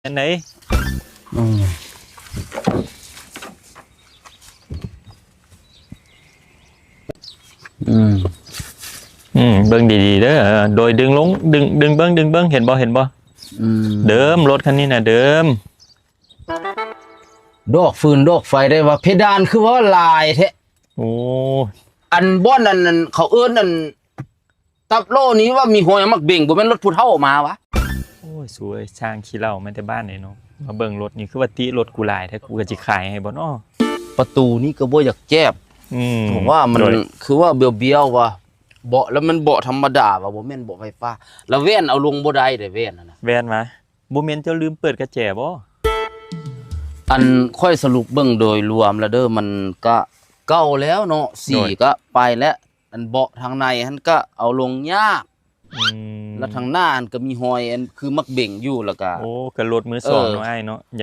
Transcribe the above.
อันไหนอืมเบิ่งดีๆเด้อโดยดึงลงดึงเบิ่งเห็นบ่เดิมรถคันนี้น่ะเดิมดอกฟืนดอกไฟได้ว่าเพดานคือว่าลายแท้โอ้อันบ่อนนั่นเขาเอิ้นนั่นตับโลนี้ว่ามีหัวมักเบ่งบ่แม่นรถผู้เฒ่ามาวะโอ้ยสวยช่างขี้เหล้ามาแต่บ้านไหนเนาะมาเบิ่งรถนี่คือว่าติรถกูหลายแท้กูก็สิขายให้บ่เนาะประตูนี้ก็บ่อยากแจ๊บผมว่ามันคือว่าเบี้ยวๆว่ะเบาะแล้วมันเบาะธรรมดาว่ะบ่แม่นเบาะไฟฟ้าแล้วแว่นเอาลงบ่ได้เด้แว่นนั่นน่ะแว่นมาบ่แม่นเจ้าลืมเปิดกระแจบ่อันค่อยสรุปเบิ่งโดยรวมแล้วเด้อมันก็เก่าแล้วเนาะสีก็ไปแล้วอันเบาะทางในหันก็เอาลงยากแล้วทางหน้าอันก็มีหอยอันคือมักเบ่งอยู่แล้วก็โอ้ก็รถมือสองเนาะอ้ายเนาะ